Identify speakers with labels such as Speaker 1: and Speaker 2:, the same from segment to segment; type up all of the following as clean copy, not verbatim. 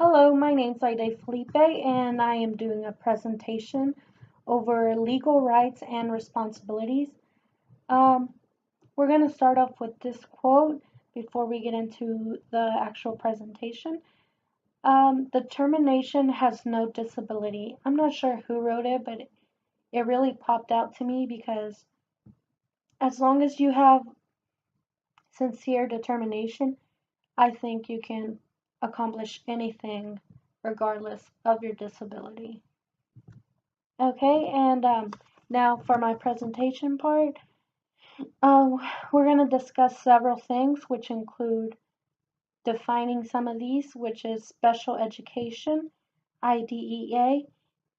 Speaker 1: Hello, my name's Haide Felipe, and I am doing a presentation over legal rights and responsibilities. Um, we're going to start off with this quote before we get into the actual presentation. The termination has no disability. I'm not sure who wrote it, but it really popped out to me because as long as you have sincere determination, I think you can accomplish anything regardless of your disability. Okay, and now for my presentation part, uh, we're going to discuss several things, which include defining some of these, which is special education, IDEA,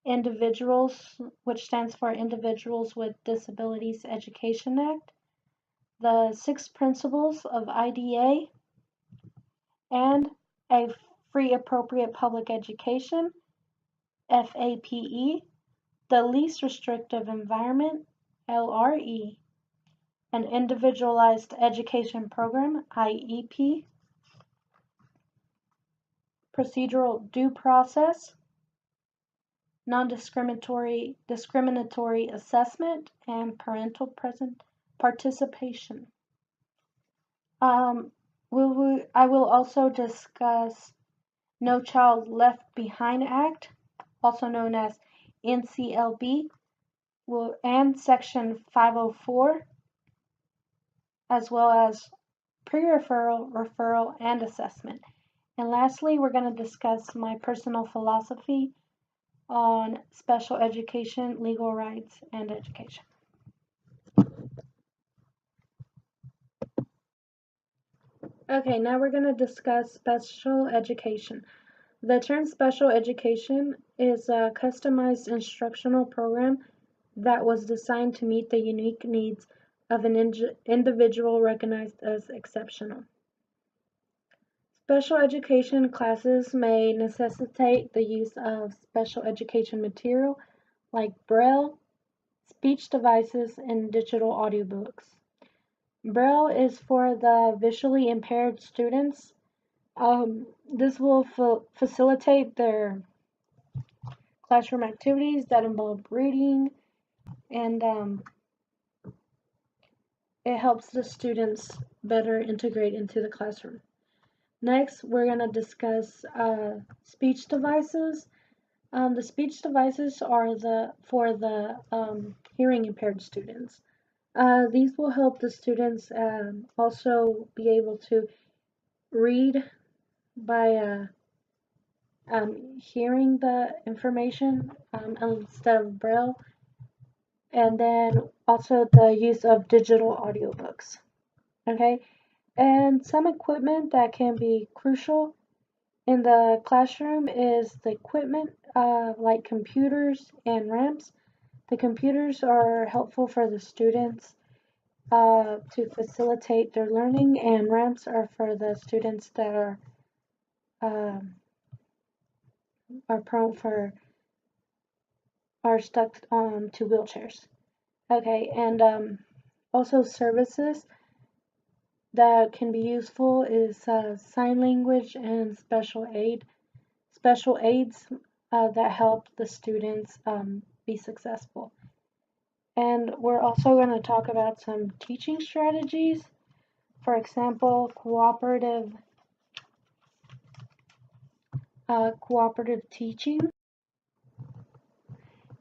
Speaker 1: individuals, which stands for Individuals with Disabilities Education Act, the 6 principles of IDEA, and a free appropriate public education, FAPE, the least restrictive environment, LRE, an individualized education program, IEP, procedural due process, non-discriminatory discriminatory assessment, and parental present participation. I will also discuss No Child Left Behind Act, also known as NCLB, and Section 504, as well as pre-referral, referral, and assessment. And lastly, we're going to discuss my personal philosophy on special education, legal rights, and education. Okay, now we're going to discuss special education. The term special education is a customized instructional program that was designed to meet the unique needs of an individual recognized as exceptional. Special education classes may necessitate the use of special education material like Braille, speech devices, and digital audiobooks. Braille is for the visually impaired students. This will facilitate their classroom activities that involve reading, and it helps the students better integrate into the classroom. Next, we're going to discuss speech devices. The speech devices are for the hearing impaired students. These will help the students also be able to read by hearing the information instead of Braille, and then also the use of digital audiobooks. Okay, and some equipment that can be crucial in the classroom is the equipment like computers and ramps. The computers are helpful for the students to facilitate their learning, and ramps are for the students that are prone for are stuck to wheelchairs. Okay, and also services that can be useful is sign language and special aids that help the students be successful. And we're also going to talk about some teaching strategies. For example, cooperative teaching.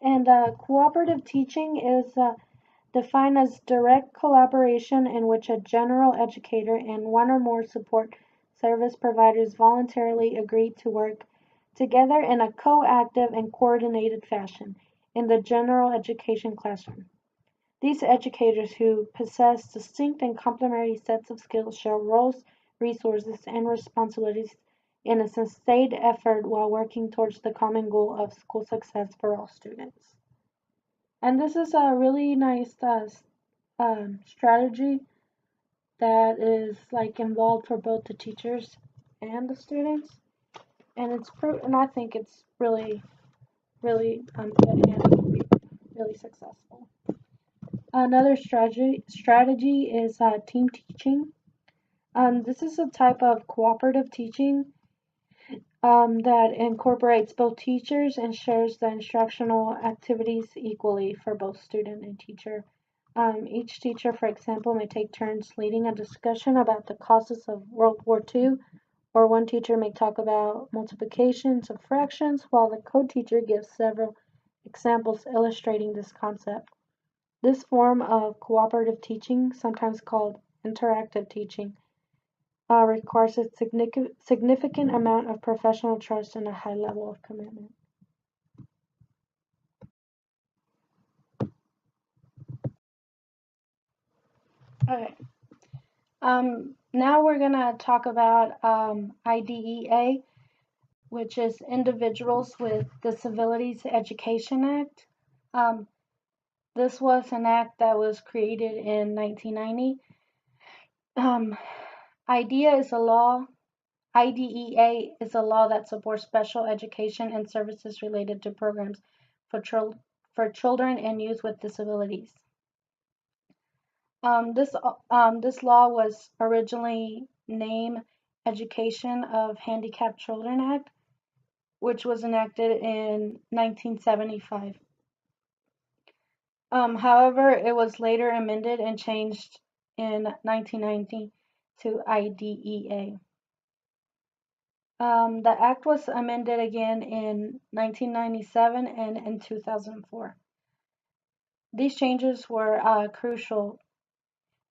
Speaker 1: And cooperative teaching is defined as direct collaboration in which a general educator and one or more support service providers voluntarily agree to work together in a co-active and coordinated fashion in the general education classroom. These educators who possess distinct and complementary sets of skills share roles, resources, and responsibilities in a sustained effort while working towards the common goal of school success for all students. And this is a really nice strategy that is like involved for both the teachers and the students, and and I think it's really good and really successful. Another strategy is team teaching. This is a type of cooperative teaching that incorporates both teachers and shares the instructional activities equally for both student and teacher. Each teacher, for example, may take turns leading a discussion about the causes of World War II, or one teacher may talk about multiplications of fractions, while the co-teacher gives several examples illustrating this concept. This form of cooperative teaching, sometimes called interactive teaching, requires a significant amount of professional trust and a high level of commitment. Okay. Now we're going to talk about IDEA, which is Individuals with Disabilities Education Act. Um, this was an act that was created in 1990. Um, IDEA is a law. IDEA is a law that supports special education and services related to programs for, for children and youth with disabilities. This law was originally named Education of Handicapped Children Act, which was enacted in 1975. However, it was later amended and changed in 1990 to IDEA. The act was amended again in 1997 and in 2004. These changes were crucial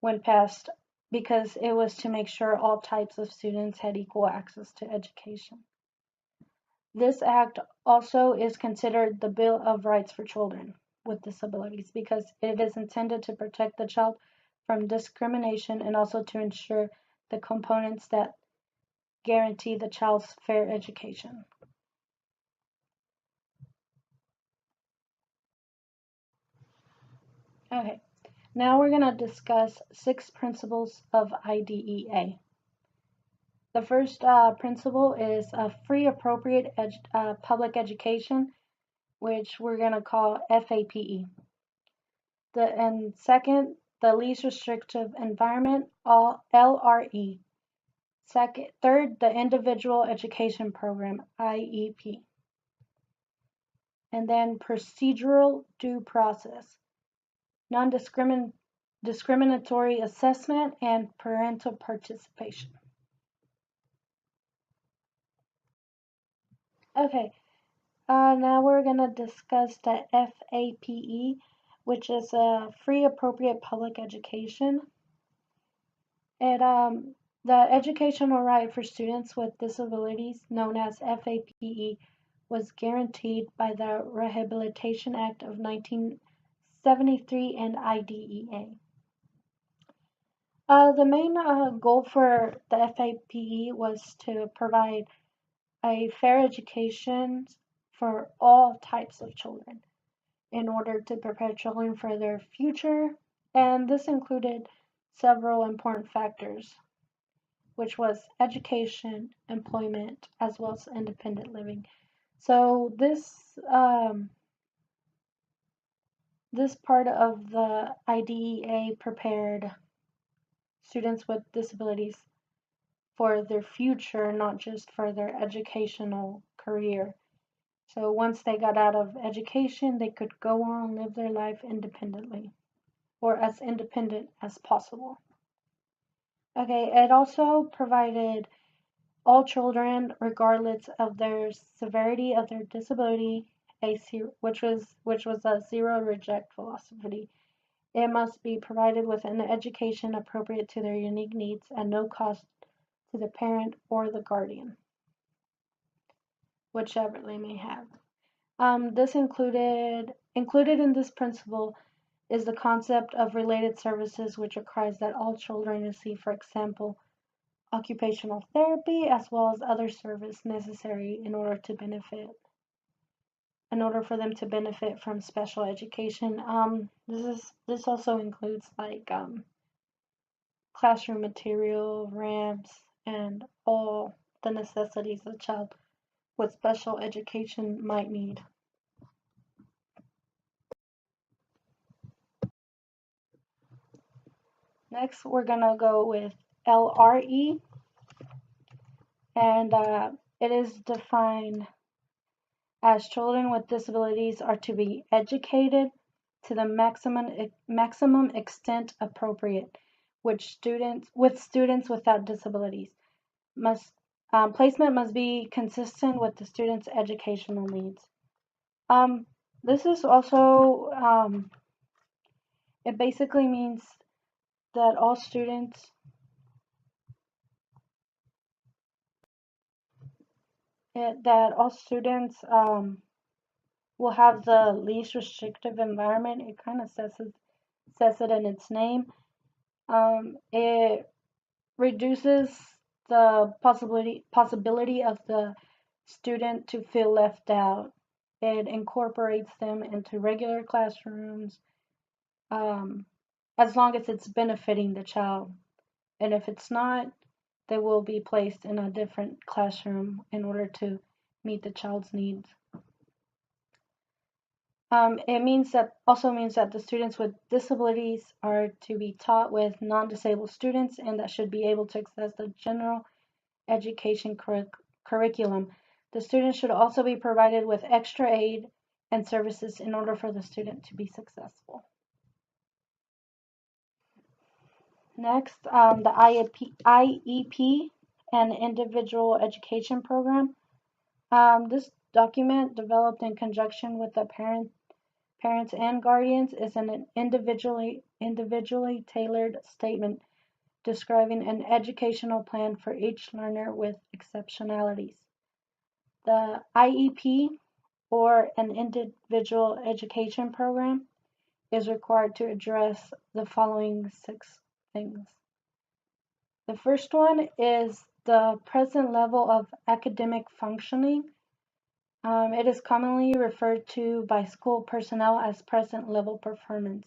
Speaker 1: when passed because it was to make sure all types of students had equal access to education. This act also is considered the Bill of Rights for Children with Disabilities because it is intended to protect the child from discrimination and also to ensure the components that guarantee the child's fair education. Okay, now we're going to discuss 6 principles of IDEA. The first principle is a free, appropriate public education, which we're going to call FAPE. And second, the least restrictive environment, LRE. Third, the individual education program, IEP. And then procedural due process, non-discriminatory assessment, and parental participation. Okay, now we're going to discuss the FAPE, which is a free, appropriate public education. The educational right for students with disabilities, known as FAPE, was guaranteed by the Rehabilitation Act of 1973 and IDEA. The main goal for the FAPE was to provide a fair education for all types of children in order to prepare children for their future, and this included several important factors, which was education, employment, as well as independent living. So this part of the IDEA prepared students with disabilities for their future, not just for their educational career. So once they got out of education, they could go on, live their life independently, or as independent as possible. Okay, it also provided all children, regardless of their severity of their disability, which was a zero reject philosophy. It must be provided with an education appropriate to their unique needs at no cost to the parent or the guardian, whichever they may have. This included in this principle is the concept of related services, which requires that all children receive, for example, occupational therapy as well as other service necessary in order for them to benefit from special education. This also includes like classroom material, ramps, and all the necessities a child with special education might need. Next, we're gonna go with LRE, and It is defined as children with disabilities are to be educated to the maximum extent appropriate, which students without disabilities must placement must be consistent with the student's educational needs. Um, this is also it basically means that all students will have the least restrictive environment. It kind of says it in its name. It reduces the possibility of the student to feel left out. It incorporates them into regular classrooms, um, as long as it's benefiting the child. And if it's not, they will be placed in a different classroom in order to meet the child's needs. It also means that the students with disabilities are to be taught with non-disabled students and that should be able to access the general education curriculum. The student should also be provided with extra aid and services in order for the student to be successful. Next, the IEP and Individual Education Program. This document, developed in conjunction with the parents and guardians, is an individually tailored statement describing an educational plan for each learner with exceptionalities. The IEP, or an individual education program, is required to address the following 6 things. The first one is the present level of academic functioning. It is commonly referred to by school personnel as present level performance,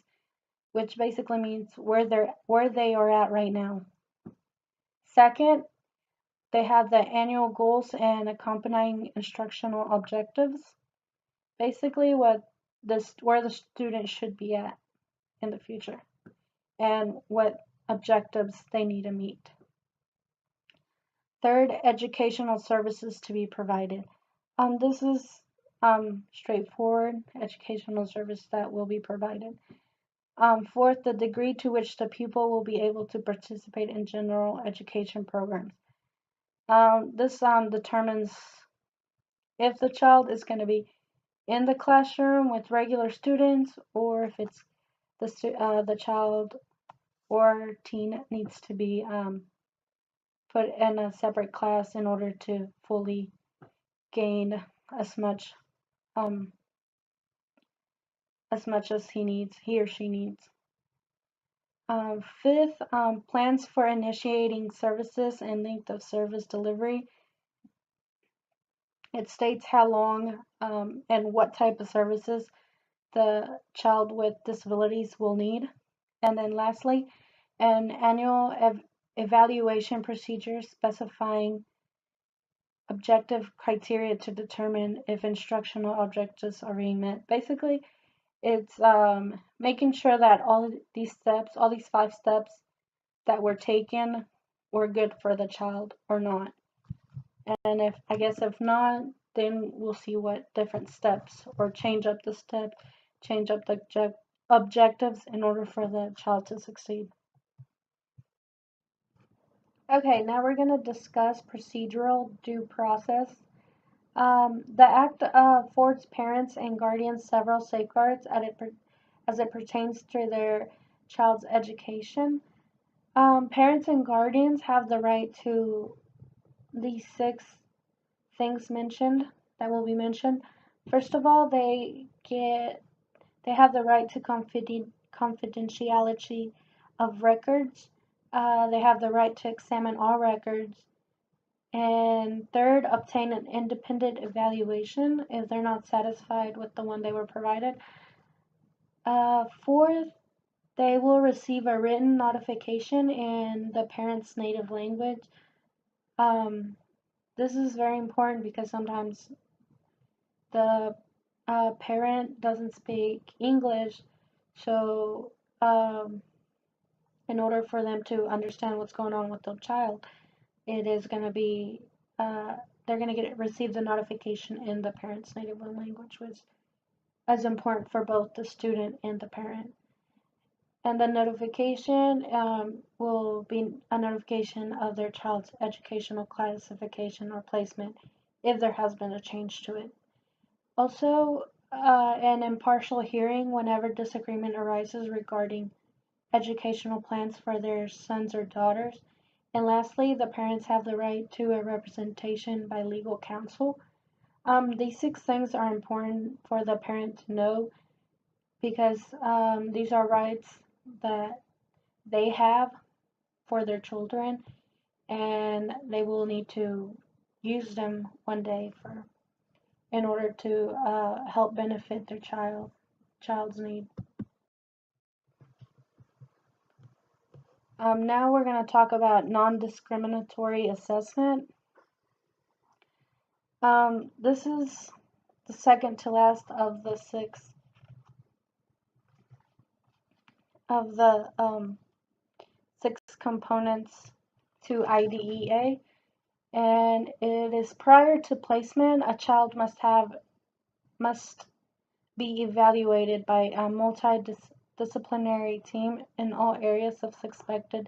Speaker 1: which basically means where they are at right now. Second, they have the annual goals and accompanying instructional objectives. Basically, where the student should be at in the future, and what objectives they need to meet. Third, educational services to be provided. This is straightforward educational service that will be provided. Fourth, the degree to which the pupil will be able to participate in general education programs. This determines if the child is going to be in the classroom with regular students, or if it's the child or teen needs to be put in a separate class in order to fully gain as much um, as he or she needs. Fifth, plans for initiating services and length of service delivery. It states how long and what type of services the child with disabilities will need. And then lastly, an annual evaluation procedure specifying objective criteria to determine if instructional objectives are being met. Basically, it's making sure that all these 5 steps that were taken were good for the child or not. And if not, then we'll see what different steps, or change up the steps, change up the objectives in order for the child to succeed. Okay, now we're going to discuss procedural due process. The Act affords parents and guardians several safeguards as it pertains to their child's education. Parents and guardians have the right to these 6 things mentioned that will be mentioned. First of all, they have the right to confidentiality of records. They have the right to examine all records. And third, obtain an independent evaluation if they're not satisfied with the one they were provided. Fourth, they will receive a written notification in the parent's native language. This is very important because sometimes the parent doesn't speak English, so in order for them to understand what's going on with the child, it is going to be they're going to receive the notification in the parent's native language, which is important for both the student and the parent. And the notification will be a notification of their child's educational classification or placement if there has been a change to it. Also, an impartial hearing whenever disagreement arises regarding educational plans for their sons or daughters. And lastly, the parents have the right to a representation by legal counsel. These 6 things are important for the parent to know because these are rights that they have for their children, and they will need to use them one day in order to help benefit their child's need. Now we're going to talk about non-discriminatory assessment. This is the second to last of the 6 components to IDEA, and it is prior to placement. A child must be evaluated by a multidisciplinary team in all areas of suspected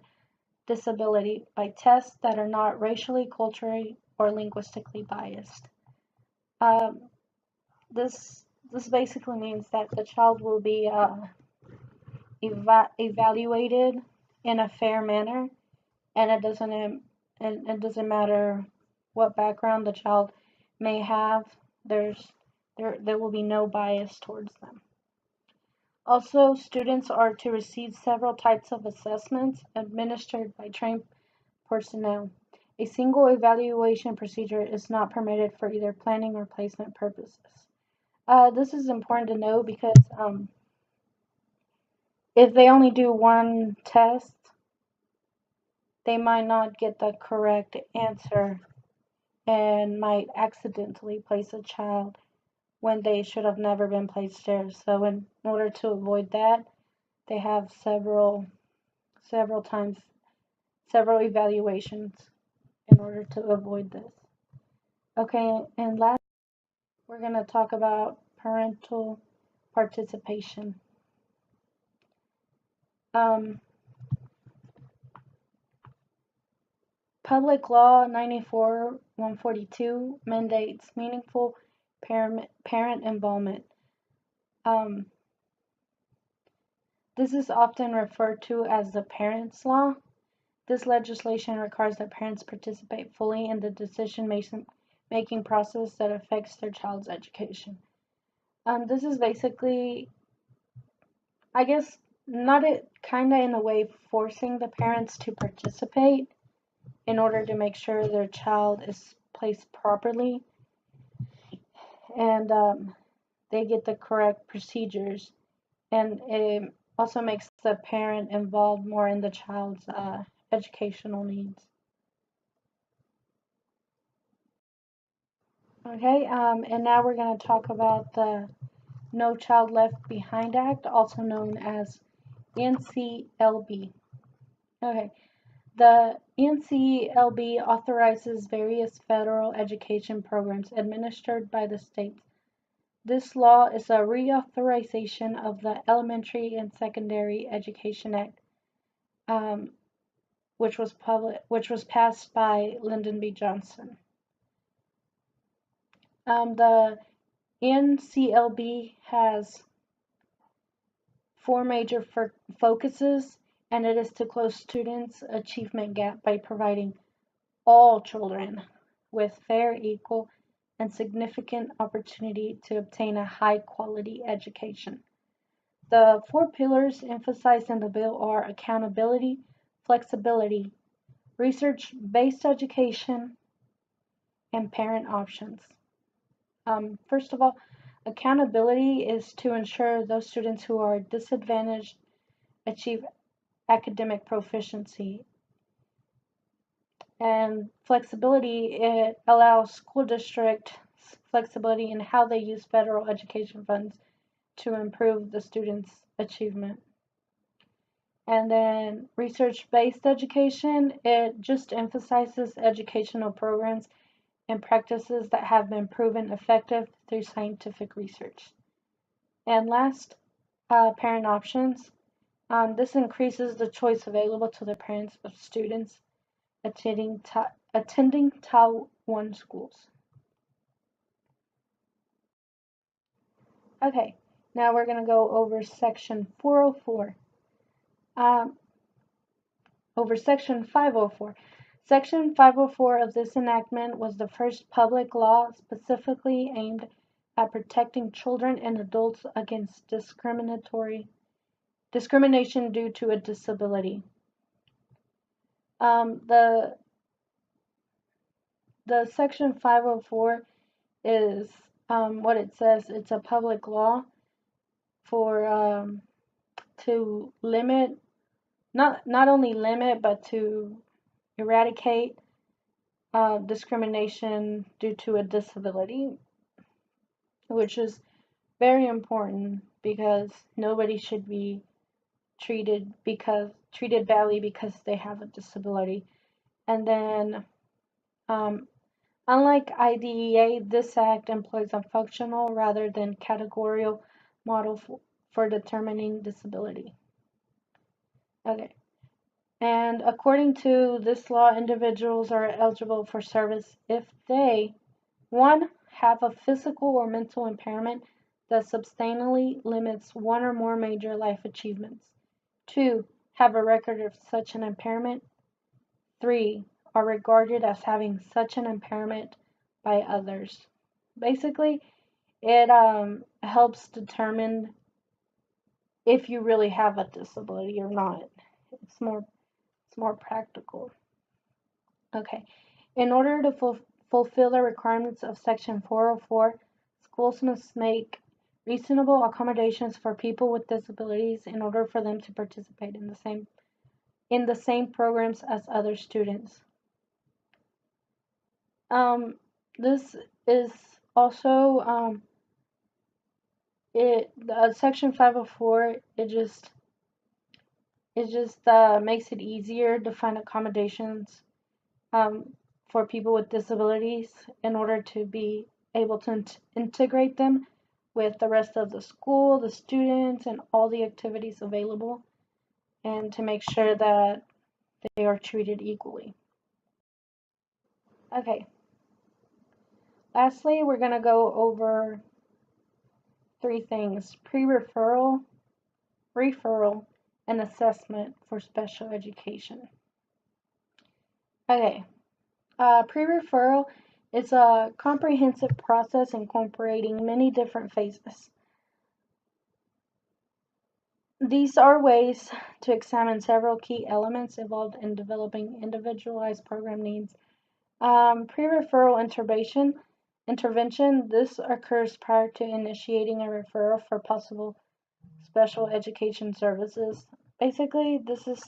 Speaker 1: disability by tests that are not racially, culturally, or linguistically biased. This basically means that the child will be evaluated in a fair manner, and it doesn't matter what background the child may have. There will be no bias towards them. Also, students are to receive several types of assessments administered by trained personnel. A single evaluation procedure is not permitted for either planning or placement purposes. This is important to know because if they only do one test, they might not get the correct answer and might accidentally place a child when they should have never been placed there. So in order to avoid that, they have several evaluations in order to avoid this. Okay, and last, we're going to talk about parental participation. Public Law 94-142 mandates meaningful parent involvement. This is often referred to as the Parents' Law. This legislation requires that parents participate fully in the decision-making process that affects their child's education. This is basically, I guess, not it kind of in a way forcing the parents to participate in order to make sure their child is placed properly and they get the correct procedures, and it also makes the parent involved more in the child's educational needs. Okay, and now we're going to talk about the No Child Left Behind Act, also known as NCLB. Okay, the NCLB authorizes various federal education programs administered by the states. This law is a reauthorization of the Elementary and Secondary Education Act, which was passed by Lyndon B. Johnson. The NCLB has 4 major focuses, and it is to close students' achievement gap by providing all children with fair, equal, and significant opportunity to obtain a high-quality education. The 4 pillars emphasized in the bill are accountability, flexibility, research-based education, and parent options. First of all, accountability is to ensure those students who are disadvantaged achieve academic proficiency. And flexibility, it allows school districts flexibility in how they use federal education funds to improve the students' achievement. And then research-based education, it just emphasizes educational programs and practices that have been proven effective through scientific research. And last, parent options. This increases the choice available to the parents of students attending Title I schools. Okay, now we're going to go over Section 404. Over Section 504. Section 504 of this enactment was the first public law specifically aimed at protecting children and adults against discrimination due to a disability. The Section 504 is what it says. It's a public law for to limit, not only limit, but to eradicate discrimination due to a disability, which is very important because nobody should be treated badly because they have a disability. And then, unlike IDEA, this act employs a functional rather than categorical model for determining disability. Okay. And according to this law, individuals are eligible for service if they, 1, have a physical or mental impairment that substantially limits one or more major life achievements. 2, have a record of such an impairment. 3, are regarded as having such an impairment by others. Basically, it helps determine if you really have a disability or not. It's more practical. Okay. In order to fulfill the requirements of Section 404, schools must make reasonable accommodations for people with disabilities in order for them to participate in the same programs as other students. This is also Section 504. It just makes it easier to find accommodations for people with disabilities in order to be able to integrate them with the rest of the school, the students, and all the activities available, and to make sure that they are treated equally. Okay. Lastly, we're going to go over 3 things: pre-referral, referral, and assessment for special education. Okay. Pre-referral is a comprehensive process incorporating many different phases. These are ways to examine several key elements involved in developing individualized program needs. Pre-referral intervention, this occurs prior to initiating a referral for possible special education services. Basically, this is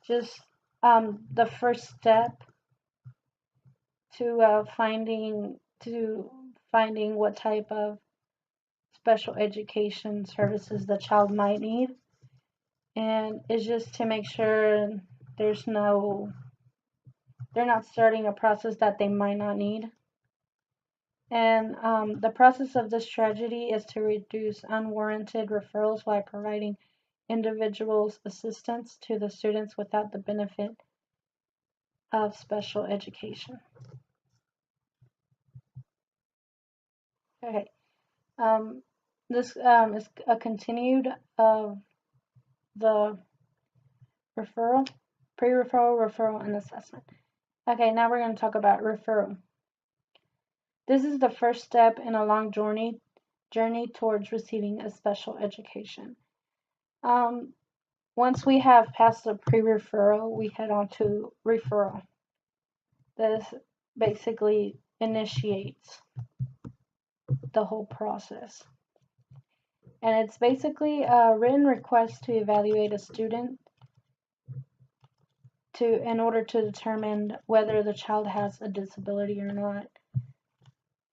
Speaker 1: just the first step to finding what type of special education services the child might need, and it's just to make sure they're not starting a process that they might not need. And the process of this strategy is to reduce unwarranted referrals while providing individuals assistance to the students without the benefit of special education. Okay. This is a continued of the referral, pre-referral, referral, and assessment. Okay, now we're going to talk about referral. This is the first step in a long journey towards receiving a special education. Once we have passed the pre-referral, we head on to referral. This basically initiates the whole process. And it's basically a written request to evaluate a student in order to determine whether the child has a disability or not.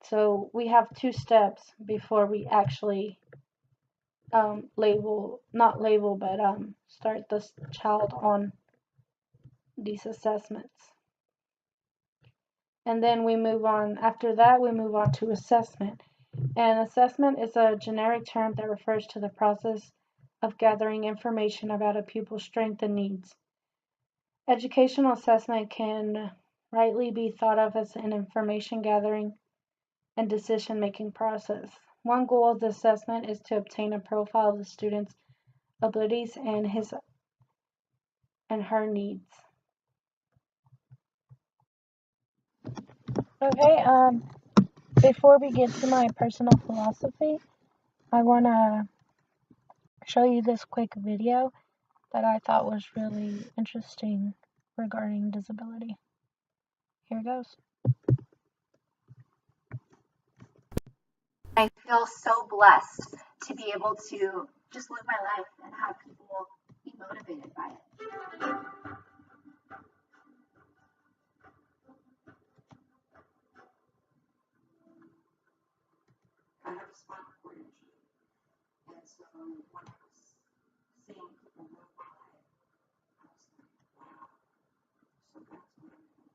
Speaker 1: So we have 2 steps before we actually start the child on these assessments. And then we move on, after that, we move on to assessment. And assessment is a generic term that refers to the process of gathering information about a pupil's strengths and needs. Educational assessment can rightly be thought of as an information gathering and decision making process. One goal of the assessment is to obtain a profile of the student's abilities and his and her needs. Okay, before we get to my personal philosophy, I want to show you this quick video that I thought was really interesting regarding disability. Here goes.
Speaker 2: I feel so blessed to be able to just live my life and have people be motivated by it. I have a spinal cord injury, and so when I was seeing people move by, I was like, wow, so that's what I'm doing.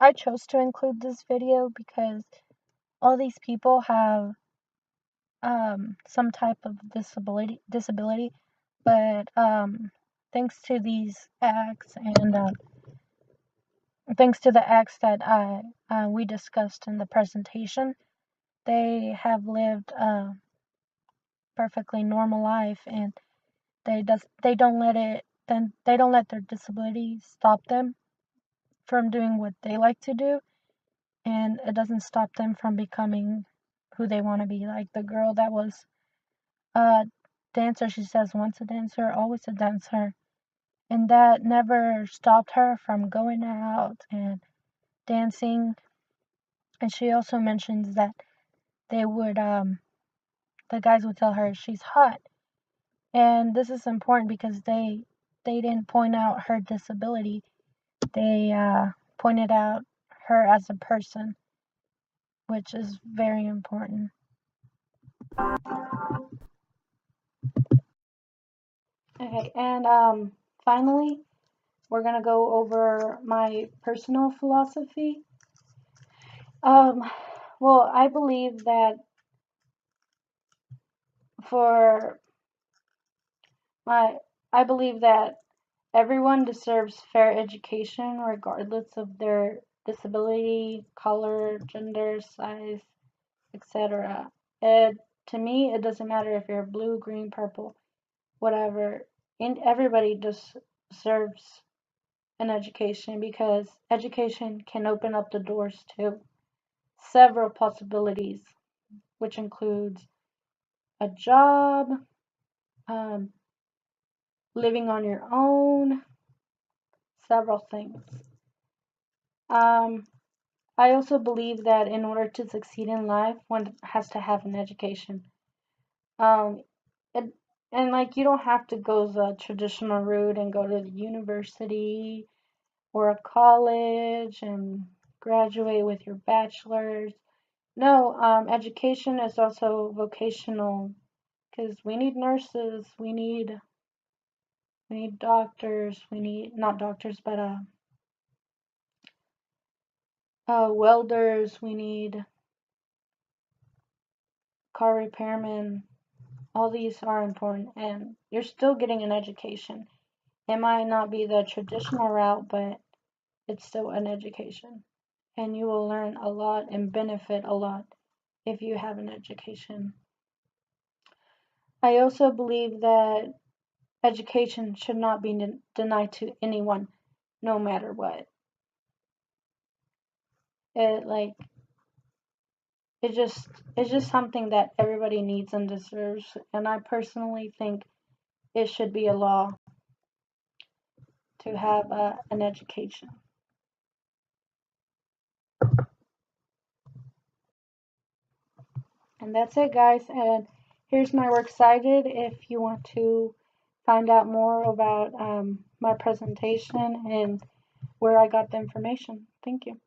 Speaker 1: I chose to include this video because all these people have some type of disability, but thanks to these acts and thanks to the acts that we discussed in the presentation, they have lived a perfectly normal life, and they don't let their disability stop them from doing what they like to do, and it doesn't stop them from becoming who they want to be. Like the girl that was a dancer, she says once a dancer, always a dancer, and that never stopped her from going out and dancing. And she also mentions that they would the guys would tell her she's hot, and this is important because they didn't point out her disability. They pointed out her as a person, which is very important. Okay, and finally, we're gonna go over my personal philosophy. Um, well, I believe that for my I believe that everyone deserves fair education regardless of their disability, color, gender, size, etc. It, to me, it doesn't matter if you're blue, green, purple, whatever. And everybody just deserves an education because education can open up the doors to several possibilities, which includes a job, um, living on your own, several things. Um, I also believe that in order to succeed in life, one has to have an education. Um, it, and like you don't have to go the traditional route and go to the university or a college and graduate with your bachelor's. No, education is also vocational because we need nurses, we need doctors, we need not doctors, but welders, we need car repairmen. All these are important, and you're still getting an education. It might not be the traditional route, but it's still an education, and you will learn a lot and benefit a lot if you have an education. I also believe that education should not be denied to anyone, no matter what. It like it just it's just something that everybody needs and deserves, and I personally think it should be a law to have an education. And that's it, guys. And here's my works cited if you want to find out more about my presentation and where I got the information. Thank you.